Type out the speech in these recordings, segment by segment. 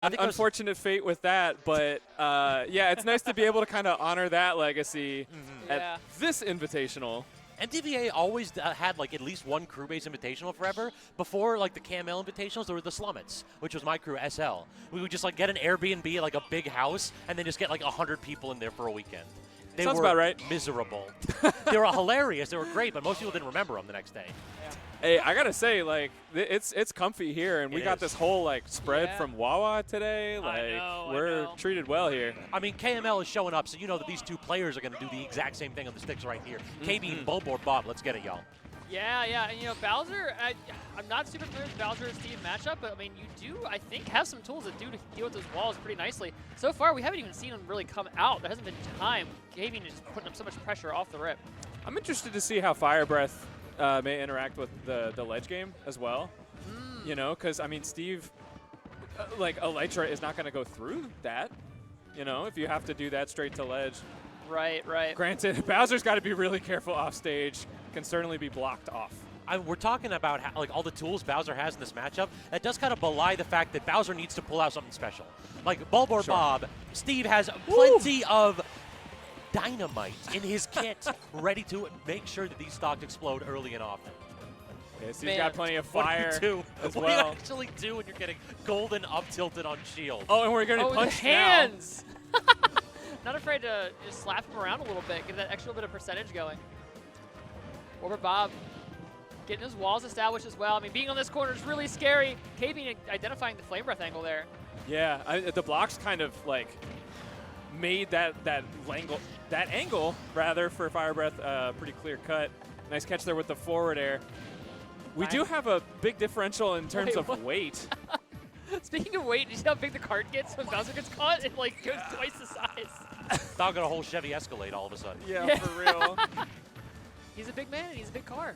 unfortunate fate with that, but yeah, it's nice to be able to kind of honor that legacy at this invitational. And DVA always had like at least one crew-based invitational forever. Before like the KML invitationals, there were the Slummets, which was my crew, SL. We would just like get an Airbnb, like a big house, and then just get like 100 people in there for a weekend. They Sounds were about right. miserable. They were hilarious. They were great, but most people didn't remember them the next day. Yeah. Hey, I gotta say, like, it's comfy here, and we got this whole like spread from Wawa today. Like, we're treated well here. I mean, KML is showing up, so you know that these two players are going to do the exact same thing on the sticks right here. KB and Bulborbbob, let's get it, y'all. Yeah, and you know, Bowser, I'm not super familiar with Bowser and Steve matchup, but I mean, you do, I think, have some tools that do deal with those walls pretty nicely. So far, we haven't even seen them really come out. There hasn't been time. Gaming is putting up so much pressure off the rip. I'm interested to see how Fire Breath may interact with the ledge game as well. You know, because, I mean, Steve, like, Elytra is not going to go through that, you know, if you have to do that straight to ledge. Right. Granted, Bowser's got to be really careful off stage. Can certainly be blocked off. We're talking about how, like all the tools Bowser has in this matchup. That does kind of belie the fact that Bowser needs to pull out something special. Like Bulborbbob, Steve has plenty of dynamite in his kit ready to make sure that these stocks explode early and often. Yeah, Steve's got plenty of fire as well. What do you actually do when you're getting golden up tilted on shield? Oh, and we're going to punch the hands! Not afraid to just slap him around a little bit, get that extra bit of percentage going. Bulborbbob getting his walls established as well. I mean, being on this corner is really scary. KB identifying the flame breath angle there. Yeah, the blocks kind of like made that angle rather for Fire Breath pretty clear cut. Nice catch there with the forward air. We do have a big differential in terms of weight. Speaking of weight, did you see how big the cart gets when Bowser gets caught? It like goes twice the size. Dog got a whole Chevy Escalade all of a sudden. Yeah, for real. He's a big man and he's a big car.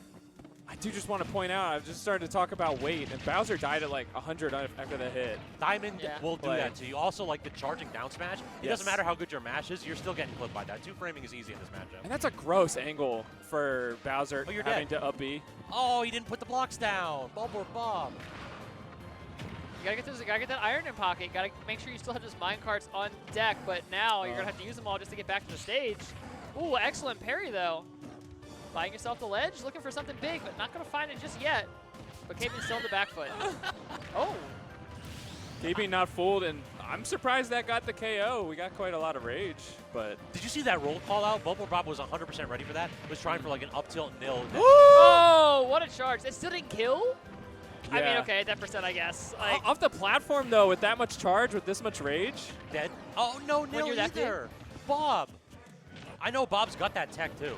I do just want to point out, I've just started to talk about weight, and Bowser died at like 100 after the hit. Diamond will do that to you. Also, like the charging down smash, it doesn't matter how good your mash is, you're still getting clipped by that. Two framing is easy in this matchup. And that's a gross angle for Bowser having to up B. Oh, he didn't put the blocks down. Bulborbbob. You gotta get that iron in pocket. You gotta make sure you still have those mine carts on deck, but now you're gonna have to use them all just to get back to the stage. Ooh, excellent parry though. Buying yourself the ledge, looking for something big, but not gonna find it just yet. But KB still on the back foot. Oh. KB not fooled, and I'm surprised that got the KO. We got quite a lot of rage, but. Did you see that roll call out? Bulborbbob was 100% ready for that. Was trying for like an up tilt nil. Oh, what a charge. It still didn't kill? Yeah. I mean, okay, that percent, I guess. Like, off the platform, though, with that much charge, with this much rage. Dead. Oh, no, nil either. Bob. I know Bob's got that tech, too.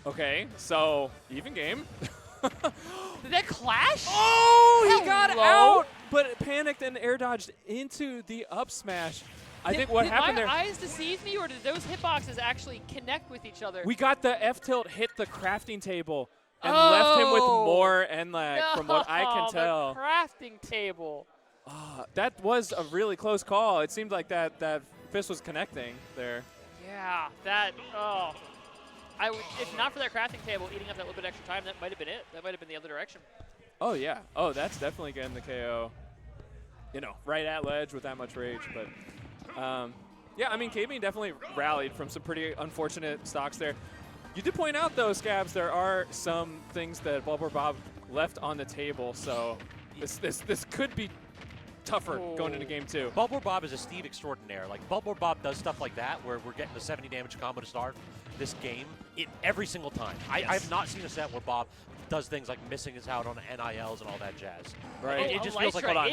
Okay, so even game. Did that clash? Oh, he got out, but panicked and air dodged into the up smash. I think what happened there. Did my eyes deceive me, or did those hitboxes actually connect with each other? We got the F tilt hit the crafting table and left him with more end lag, from what I can tell. The crafting table. That was a really close call. It seemed like that fist was connecting there. Yeah, if not for that crafting table eating up that little bit extra time, that might have been it. That might have been the other direction. Oh, yeah. Oh, that's definitely getting the KO. You know, right at ledge with that much rage. But, yeah, I mean, KB definitely rallied from some pretty unfortunate stocks there. You did point out, though, Scabs, there are some things that Bulborbbob left on the table. So this could be tougher going into game 2. Bulborbbob is a Steve extraordinaire. Like, Bulborbbob does stuff like that where we're getting the 70 damage combo to start this game every single time. I have not seen a set where Bob does things like missing his out on NILs and all that jazz. Right. It just feels like, hold on.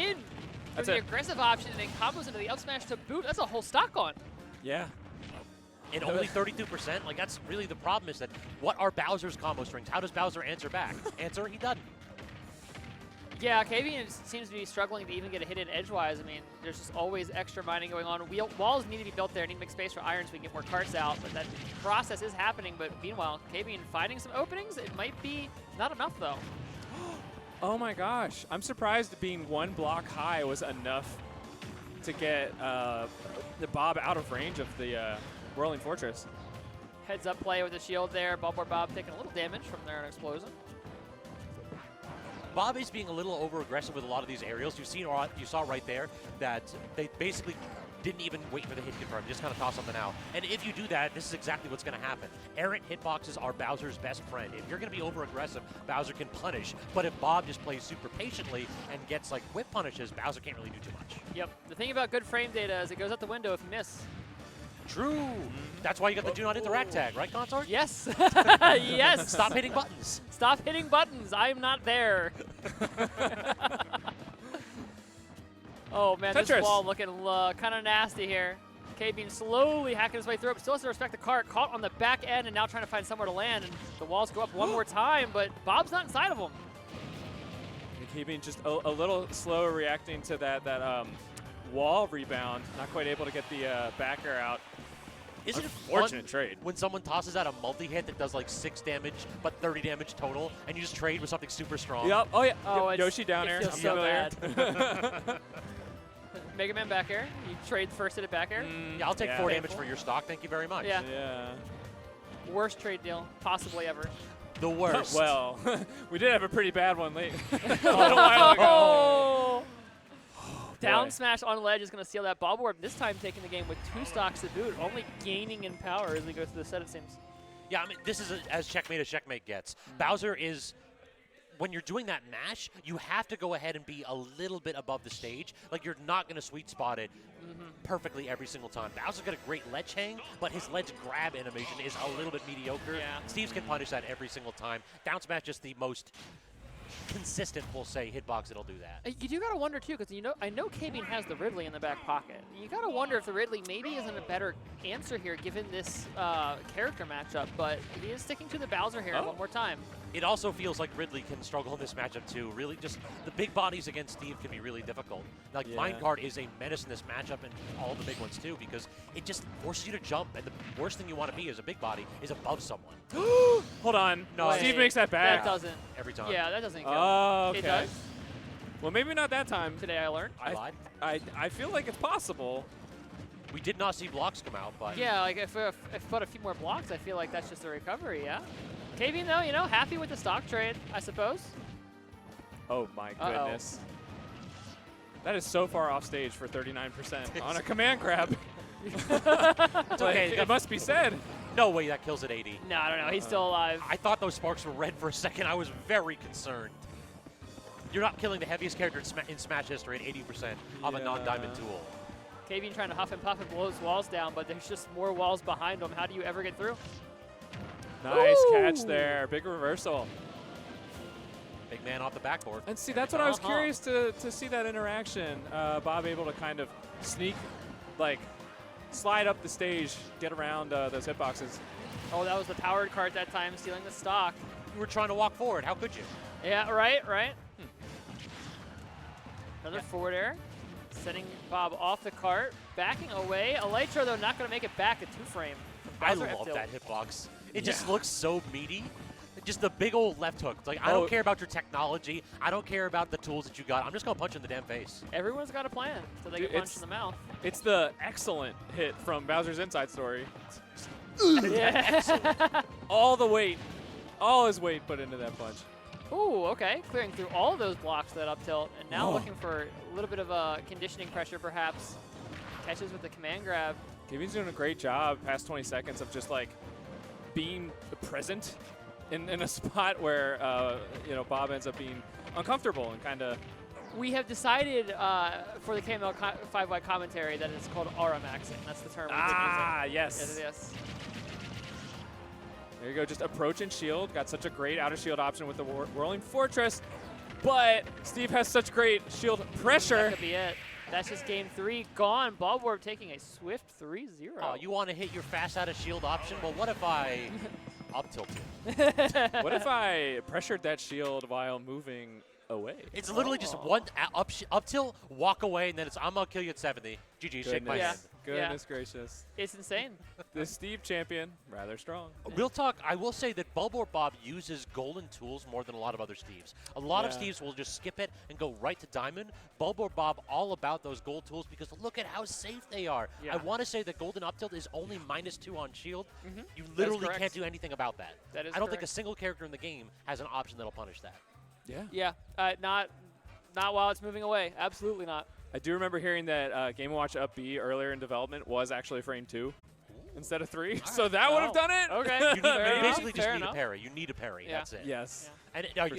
That's the aggressive option and then combos into the up smash to boot. That's a whole stock on. Yeah. And only 32%? Like, that's really the problem, is that what are Bowser's combo strings? How does Bowser answer back? Answer, he doesn't. Yeah, KB seems to be struggling to even get a hit in edgewise. I mean, there's just always extra mining going on. Walls need to be built there. Need to make space for iron so we can get more carts out. But that process is happening. But meanwhile, KB finding some openings. It might be not enough, though. Oh, my gosh. I'm surprised being one block high was enough to get the Bob out of range of the Whirling Fortress. Heads up play with the shield there. Bulborbbob taking a little damage from their explosion. Bob is being a little over-aggressive with a lot of these aerials. You saw right there that they basically didn't even wait for the hit confirm, just kind of toss something out. And if you do that, this is exactly what's going to happen. Errant hitboxes are Bowser's best friend. If you're going to be over-aggressive, Bowser can punish. But if Bob just plays super patiently and gets like whip punishes, Bowser can't really do too much. Yep. The thing about good frame data is it goes out the window if you miss. True. That's why you got the do not interact tag, right, Consort? Yes. Yes. Stop hitting buttons. Stop hitting buttons. I'm not there. Oh, man, Tetris. this wall looking kind of nasty here. K-Bean slowly hacking his way through it, but still has to respect the cart. Caught on the back end and now trying to find somewhere to land. And the walls go up one more time, but Bob's not inside of him. K-Bean just a little slower reacting to that wall rebound. Not quite able to get the back air out. Isn't it Unfortunate fun trade. when someone tosses out a multi-hit that does like 6 damage but 30 damage total, and you just trade with something super strong? Yep. Oh, yeah. Oh, Yep. Yoshi down it air. feels I'm so familiar. bad. Mega Man back air. You trade first hit at back air. Yeah, I'll take Yeah. 4 damage for your stock. Thank you very much. Yeah. Yeah. Worst trade deal possibly ever. The worst. Well, we did have a pretty bad one late. A little while ago. Oh! Down boy. smash on ledge is going to seal that. Bulborbbob this time taking the game with 2 stocks to boot, only gaining in power as we go through the set, it seems. Yeah, I mean, this is as checkmate gets. Bowser is, when you're doing that mash, you have to go ahead and be a little bit above the stage. Like, you're not going to sweet spot it perfectly every single time. Bowser's got a great ledge hang, but his ledge grab animation is a little bit mediocre. Yeah. Steve's can punish that every single time. Down smash just the most consistent, we'll say, hitbox that'll do that. You do gotta wonder too, because I know K-Bean has the Ridley in the back pocket. You gotta wonder if the Ridley maybe isn't a better answer here given this character matchup, but he is sticking to the Bowser here one more time. It also feels like Ridley can struggle in this matchup too. Really, just the big bodies against Steve can be really difficult. Like Minecart is a menace in this matchup, and all the big ones too, because it just forces you to jump. And the worst thing you want to be as a big body is above someone Hold on. No, Steve makes that back. That doesn't. every time. Yeah, that doesn't kill. Oh, okay. It does. Well, maybe not that time. Today I learned. I lied. I feel like it's possible. We did not see blocks come out, but Yeah, like if put a few more blocks, I feel like that's just a recovery. Yeah. K-Bean though, happy with the stock trade, I suppose. Oh my goodness. That is so far off stage for 39% on a command grab. it's okay. It must be said. No way that kills at 80. No, I don't know. He's still alive. I thought those sparks were red for a second. I was very concerned. You're not killing the heaviest character in Smash history at 80% of a non-diamond tool. K-Bean trying to huff and puff and blow his walls down, but there's just more walls behind him. How do you ever get through? Nice Ooh. catch there. Big reversal. Big man off the backboard. And see, that's what I was curious to see that interaction. Bob able to kind of sneak, like, slide up the stage, get around those hitboxes. Oh, that was the powered cart that time, stealing the stock. You were trying to walk forward. How could you? Yeah, right. Another forward air. Setting Bob off the cart, backing away. Elytra, though, not going to make it back. A 2-frame. I love that hitbox. It just looks so meaty. Just the big old left hook. It's like, I don't care about your technology. I don't care about the tools that you got. I'm just going to punch you in the damn face. Everyone's got a plan, so they get punched in the mouth. It's the excellent hit from Bowser's Inside Story. Yeah. All the weight, all his weight put into that punch. Ooh, okay. Clearing through all of those blocks, that up tilt, and now looking for a little bit of conditioning pressure, perhaps. Catches with the command grab. K-Bean's doing a great job past 20 seconds of just like being present in a spot where Bob ends up being uncomfortable and kind of. We have decided for the KML 5Y commentary that it's called aura maxing. That's the term we've been using. Yes. Yes. There you go, just approach and shield. Got such a great outer shield option with the Whirling Fortress, but Steve has such great shield pressure. That could be it. That's just game 3 gone. Bulborbbob taking a swift 3-0. Oh, you want to hit your fast out of shield option? Well, what if I up tilt you? What if I pressured that shield while moving away? It's literally just one up tilt, walk away, and then it's I'm going to kill you at 70. GG, shake my hand. Goodness gracious. It's insane. The Steve champion, rather strong. Real talk, I will say that Bulborbbob uses golden tools more than a lot of other Steves. A lot of Steves will just skip it and go right to diamond. Bulborbbob all about those gold tools because look at how safe they are. Yeah. I want to say that golden up tilt is only -2 on shield. You literally can't do anything about that. That is I don't think a correct. single character in the game has an option that'll punish that. Yeah. Yeah, not while it's moving away. Absolutely not. I do remember hearing that Game & Watch Up B earlier in development was actually frame 2 instead of 3, so that would have done it. Okay. You Fair basically enough, just fair need a enough. parry. You need a parry. Yeah. That's it. Yes. And For